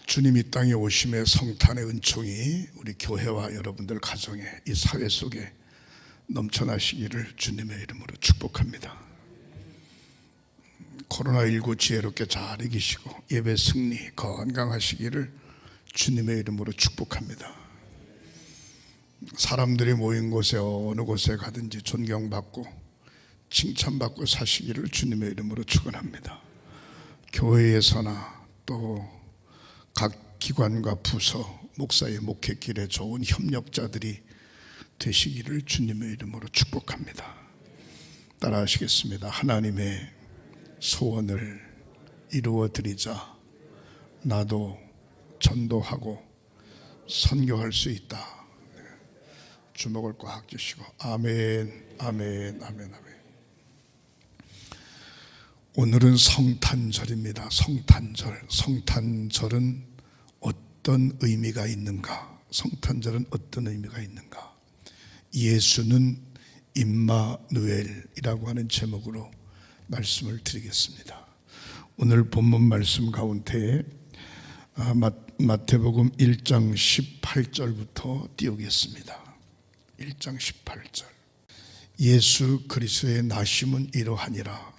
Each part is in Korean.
주님 이 땅에 오심의 성탄의 은총이 우리 교회와 여러분들 가정에, 이 사회 속에 넘쳐나시기를 주님의 이름으로 축복합니다. 코로나19 지혜롭게 잘 이기시고 예배 승리 건강하시기를 주님의 이름으로 축복합니다. 사람들이 모인 곳에 어느 곳에 가든지 존경받고 칭찬받고 사시기를 주님의 이름으로 축원합니다. 교회에서나 또 각 기관과 부서, 목사의 목회길에 좋은 협력자들이 되시기를 주님의 이름으로 축복합니다. 따라하시겠습니다. 하나님의 소원을 이루어 드리자 나도 전도하고 선교할 수 있다. 주먹을 꽉 쥐시고 아멘, 아멘, 아멘, 아멘. 오늘은 성탄절입니다. 성탄절은 어떤 의미가 있는가? 성탄절은 어떤 의미가 있는가? 예수는 임마누엘이라고 하는 제목으로 말씀을 드리겠습니다. 오늘 본문 말씀 가운데 마태복음 1장 18절부터 띄우겠습니다. 1장 18절. 예수 그리스도의 나심은 이러하니라.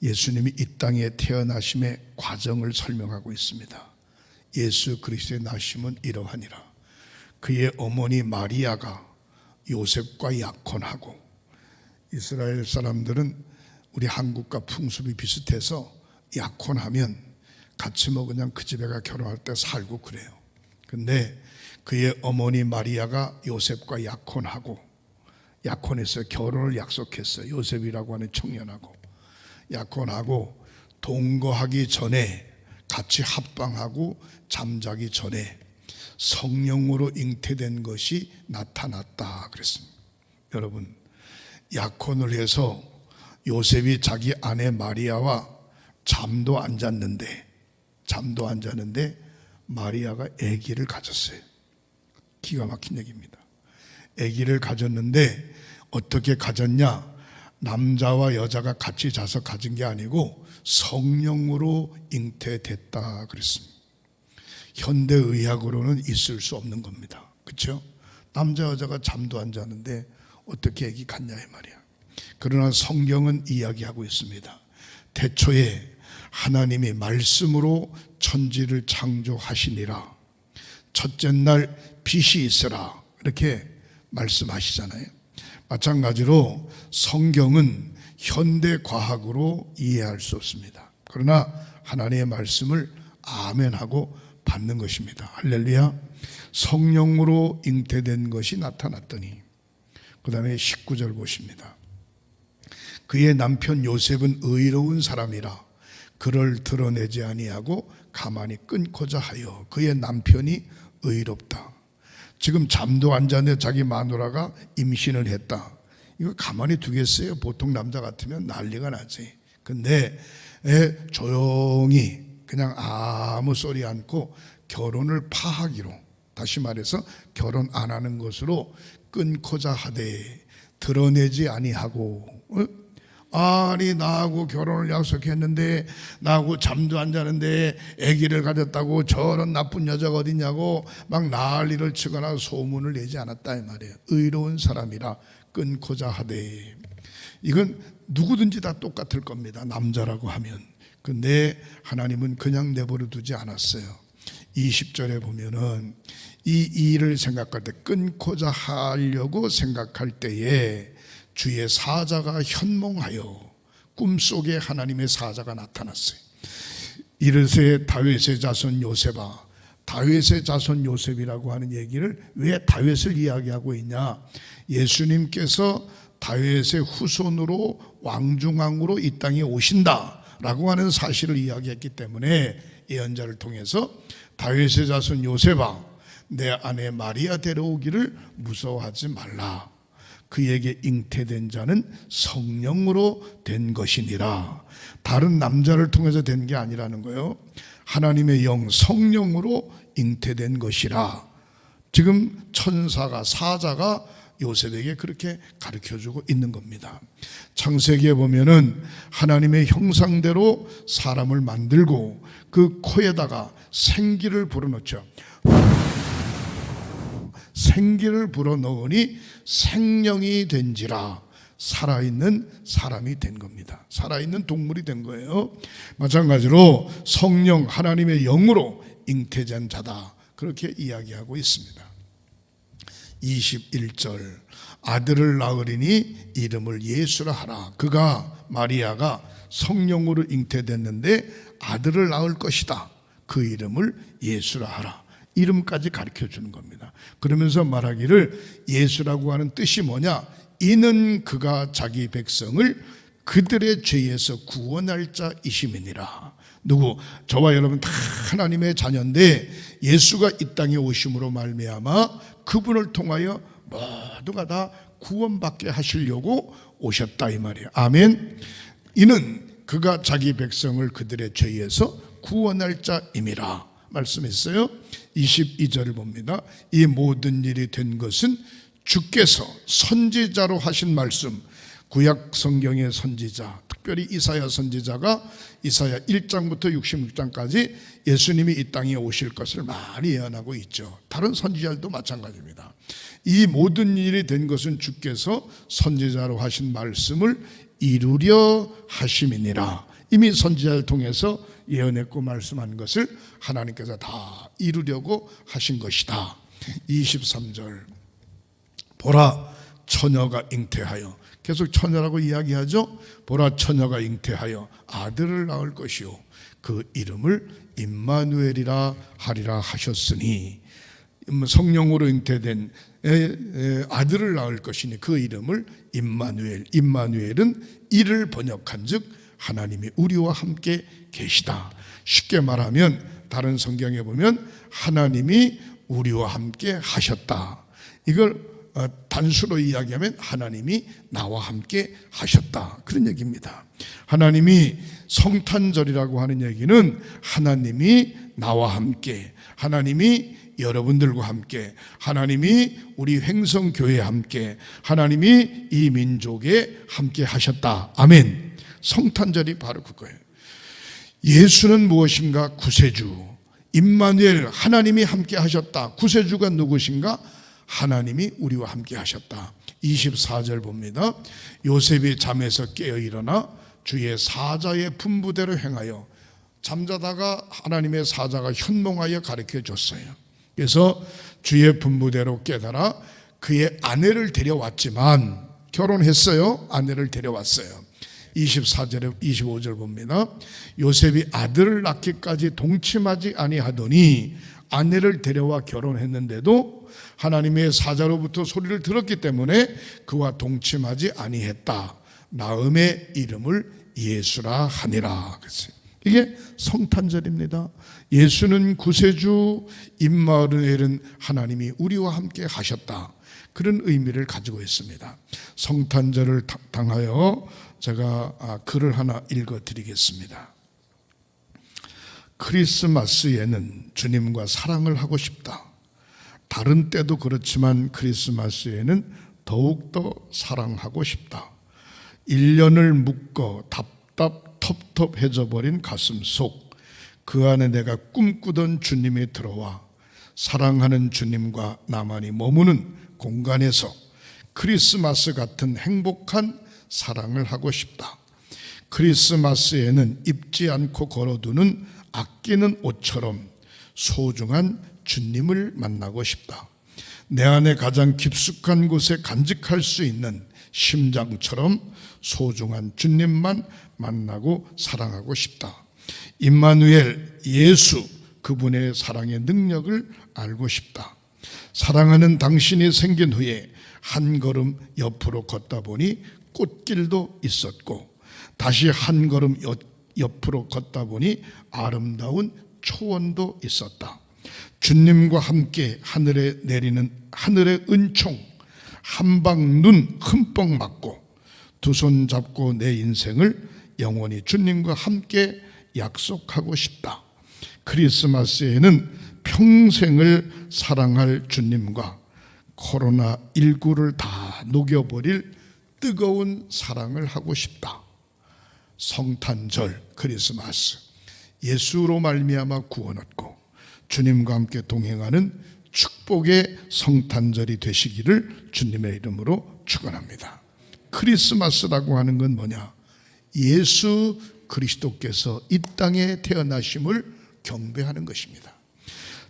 예수님이 이 땅에 태어나심의 과정을 설명하고 있습니다. 예수 그리스도의 나심은 이러하니라. 그의 어머니 마리아가 요셉과 약혼하고, 이스라엘 사람들은 우리 한국과 풍습이 비슷해서 약혼하면 같이 그냥 그 집에 가 결혼할 때 살고 그래요. 근데 그의 어머니 마리아가 요셉과 약혼해서 결혼을 약속했어요. 요셉이라고 하는 청년하고 약혼하고 동거하기 전에, 같이 합방하고 잠자기 전에 성령으로 잉태된 것이 나타났다 그랬습니다. 여러분, 약혼을 해서 요셉이 자기 아내 마리아와 잠도 안 잤는데 마리아가 아기를 가졌어요. 기가 막힌 얘기입니다. 아기를 가졌는데 어떻게 가졌냐? 남자와 여자가 같이 자서 가진 게 아니고 성령으로 잉태됐다 그랬습니다. 현대의학으로는 있을 수 없는 겁니다. 그렇죠? 남자 여자가 잠도 안 자는데 어떻게 아기 갖냐 이 말이야. 그러나 성경은 이야기하고 있습니다. 태초에 하나님이 말씀으로 천지를 창조하시니라. 첫째 날 빛이 있으라. 이렇게 말씀하시잖아요. 마찬가지로 성경은 현대 과학으로 이해할 수 없습니다. 그러나 하나님의 말씀을 아멘하고 받는 것입니다. 할렐루야. 성령으로 잉태된 것이 나타났더니, 그 다음에 19절 보십니다. 그의 남편 요셉은 의로운 사람이라 그를 드러내지 아니하고 가만히 끊고자 하여. 그의 남편이 의롭다. 지금 잠도 안 자는데 자기 마누라가 임신을 했다. 이거 가만히 두겠어요? 보통 남자 같으면 난리가 나지. 근데 조용히 그냥 아무 소리 않고 결혼을 파하기로, 다시 말해서 결혼 안 하는 것으로 끊고자 하되 드러내지 아니하고. 아니 나하고 결혼을 약속했는데 나하고 잠도 안 자는데 아기를 가졌다고 저런 나쁜 여자가 어딨냐고 막 난리를 치거나 소문을 내지 않았다 이 말이에요. 의로운 사람이라 끊고자 하되. 이건 누구든지 다 똑같을 겁니다. 남자라고 하면. 근데 하나님은 그냥 내버려 두지 않았어요. 20절에 보면은 이 일을 생각할 때, 끊고자 하려고 생각할 때에 주의 사자가 현몽하여, 꿈속에 하나님의 사자가 나타났어요. 이르세 다윗의 자손 요셉아. 다윗의 자손 요셉이라고 하는 얘기를 왜 다윗을 이야기하고 있냐? 예수님께서 다윗의 후손으로 왕중왕으로 이 땅에 오신다라고 하는 사실을 이야기했기 때문에 예언자를 통해서 다윗의 자손 요셉아, 내 아내 마리아 데려오기를 무서워하지 말라. 그에게 잉태된 자는 성령으로 된 것이니라. 다른 남자를 통해서 된 게 아니라는 거예요. 하나님의 영 성령으로 잉태된 것이라. 지금 천사가, 사자가 요셉에게 그렇게 가르쳐주고 있는 겁니다. 창세기에 보면은 하나님의 형상대로 사람을 만들고 그 코에다가 생기를 불어넣죠. 생기를 불어넣으니 생명이 된지라, 살아있는 사람이 된 겁니다. 살아있는 동물이 된 거예요. 마찬가지로 성령 하나님의 영으로 잉태된 자다, 그렇게 이야기하고 있습니다. 21절, 아들을 낳으리니 이름을 예수라 하라. 그가, 마리아가 성령으로 잉태됐는데 아들을 낳을 것이다. 그 이름을 예수라 하라. 이름까지 가르쳐 주는 겁니다. 그러면서 말하기를, 예수라고 하는 뜻이 뭐냐? 이는 그가 자기 백성을 그들의 죄에서 구원할 자이심이니라. 누구? 저와 여러분 다 하나님의 자녀인데 예수가 이 땅에 오심으로 말미암아 그분을 통하여 모두가 다 구원받게 하시려고 오셨다, 이 말이에요. 아멘. 이는 그가 자기 백성을 그들의 죄에서 구원할 자임이라 말씀했어요. 22절을 봅니다. 이 모든 일이 된 것은 주께서 선지자로 하신 말씀, 구약 성경의 선지자, 특별히 이사야 선지자가 이사야 1장부터 66장까지 예수님이 이 땅에 오실 것을 많이 예언하고 있죠. 다른 선지자들도 마찬가지입니다. 이 모든 일이 된 것은 주께서 선지자로 하신 말씀을 이루려 하심이니라. 이미 선지자를 통해서 예언했고 말씀한 것을 하나님께서 다 이루려고 하신 것이다. 23절, 보라 처녀가 잉태하여, 계속 처녀라고 이야기하죠. 보라 처녀가 잉태하여 아들을 낳을 것이요 그 이름을 임마누엘이라 하리라 하셨으니, 성령으로 잉태된 아들을 낳을 것이니 그 이름을 임마누엘. 임마누엘은 이를 번역한 즉 하나님이 우리와 함께 계시다. 쉽게 말하면 다른 성경에 보면 하나님이 우리와 함께 하셨다. 이걸 단수로 이야기하면 하나님이 나와 함께 하셨다, 그런 얘기입니다. 하나님이 성탄절이라고 하는 얘기는 하나님이 나와 함께, 하나님이 여러분들과 함께, 하나님이 우리 횡성교회와 함께, 하나님이 이 민족에 함께 하셨다. 아멘. 성탄절이 바로 그거예요. 예수는 무엇인가? 구세주. 임마누엘, 하나님이 함께 하셨다. 구세주가 누구신가? 하나님이 우리와 함께 하셨다. 24절 봅니다. 요셉이 잠에서 깨어 일어나 주의 사자의 분부대로 행하여, 잠자다가 하나님의 사자가 현몽하여 가르쳐 줬어요. 그래서 주의 분부대로 깨달아 그의 아내를 데려왔지만, 결혼했어요. 아내를 데려왔어요. 24절에 25절 봅니다. 요셉이 아들을 낳기까지 동침하지 아니하더니 아내를 데려와 결혼했는데도 하나님의 사자로부터 소리를 들었기 때문에 그와 동침하지 아니했다. 나음의 이름을 예수라 하니라. 이게 성탄절입니다. 예수는 구세주, 임마누엘은 하나님이 우리와 함께 하셨다, 그런 의미를 가지고 있습니다. 성탄절을 당하여 제가 글을 하나 읽어드리겠습니다. 크리스마스에는 주님과 사랑을 하고 싶다. 다른 때도 그렇지만 크리스마스에는 더욱더 사랑하고 싶다. 1년을 묶어 텁텁해져 버린 가슴 속, 그 안에 내가 꿈꾸던 주님이 들어와 사랑하는 주님과 나만이 머무는 공간에서 크리스마스 같은 행복한 사랑을 하고 싶다. 크리스마스에는 입지 않고 걸어두는 아끼는 옷처럼 소중한 주님을 만나고 싶다. 내 안에 가장 깊숙한 곳에 간직할 수 있는 심장처럼 소중한 주님만 만나고 사랑하고 싶다. 임마누엘, 예수, 그분의 사랑의 능력을 알고 싶다. 사랑하는 당신이 생긴 후에 한 걸음 옆으로 걷다 보니 꽃길도 있었고, 다시 한 걸음 옆으로 걷다 보니 아름다운 초원도 있었다. 주님과 함께 하늘에 내리는 하늘의 은총, 한방 눈 흠뻑 맞고 두 손 잡고 내 인생을 영원히 주님과 함께 약속하고 싶다. 크리스마스에는 평생을 사랑할 주님과 코로나19를 다 녹여버릴 뜨거운 사랑을 하고 싶다. 성탄절, 크리스마스, 예수로 말미암아 구원 얻고 주님과 함께 동행하는 축복의 성탄절이 되시기를 주님의 이름으로 축원합니다. 크리스마스라고 하는 건 뭐냐? 예수 그리스도께서 이 땅에 태어나심을 경배하는 것입니다.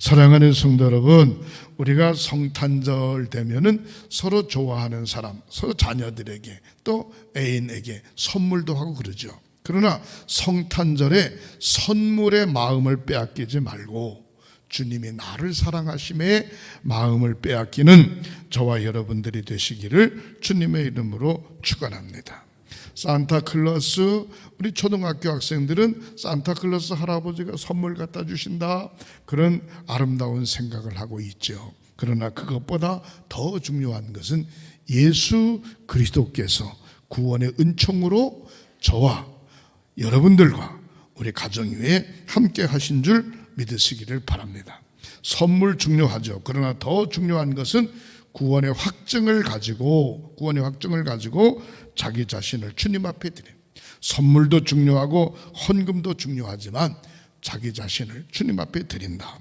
사랑하는 성도 여러분, 우리가 성탄절 되면은 서로 좋아하는 사람, 서로 자녀들에게 또 애인에게 선물도 하고 그러죠. 그러나 성탄절에 선물의 마음을 빼앗기지 말고 주님이 나를 사랑하심에 마음을 빼앗기는 저와 여러분들이 되시기를 주님의 이름으로 축원합니다. 산타클로스, 우리 초등학교 학생들은 산타클로스 할아버지가 선물 갖다 주신다, 그런 아름다운 생각을 하고 있죠. 그러나 그것보다 더 중요한 것은 예수 그리스도께서 구원의 은총으로 저와 여러분들과 우리 가정 위에 함께 하신 줄 믿으시기를 바랍니다. 선물 중요하죠. 그러나 더 중요한 것은 구원의 확증을 가지고 자기 자신을 주님 앞에 드려요. 선물도 중요하고 헌금도 중요하지만 자기 자신을 주님 앞에 드린다.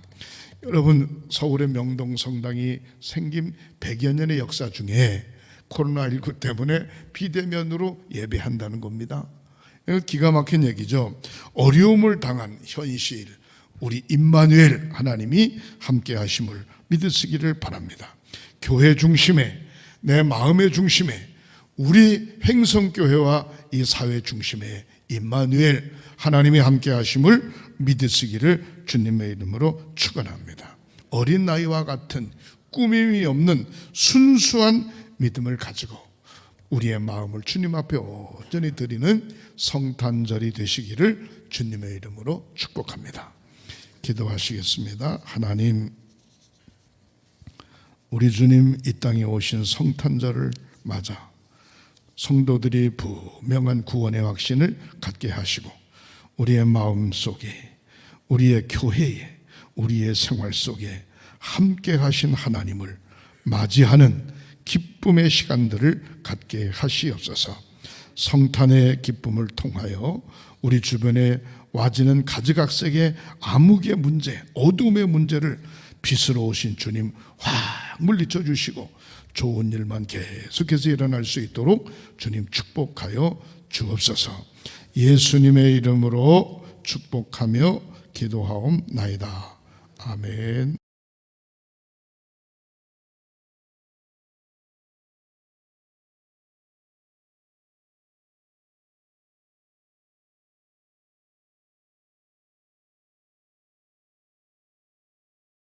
여러분, 서울의 명동 성당이 생긴 100여 년의 역사 중에 코로나19 때문에 비대면으로 예배한다는 겁니다. 기가 막힌 얘기죠. 어려움을 당한 현실, 우리 임마누엘 하나님이 함께 하심을 믿으시기를 바랍니다. 교회 중심에, 내 마음의 중심에, 우리 행성교회와 이 사회 중심에 임마누엘 하나님이 함께 하심을 믿으시기를 주님의 이름으로 축원합니다. 어린 나이와 같은 꾸밈이 없는 순수한 믿음을 가지고 우리의 마음을 주님 앞에 온전히 드리는 성탄절이 되시기를 주님의 이름으로 축복합니다. 기도하시겠습니다. 하나님, 우리 주님 이 땅에 오신 성탄절을 맞아 성도들이 분명한 구원의 확신을 갖게 하시고 우리의 마음 속에, 우리의 교회에, 우리의 생활 속에 함께 하신 하나님을 맞이하는 기쁨의 시간들을 갖게 하시옵소서. 성탄의 기쁨을 통하여 우리 주변에 와지는 가지각색의 암흑의 문제, 어둠의 문제를 빛으로 오신 주님 확 물리쳐 주시고 좋은 일만 계속해서 일어날 수 있도록 주님 축복하여 주옵소서. 예수님의 이름으로 축복하며 기도하옵나이다. 아멘.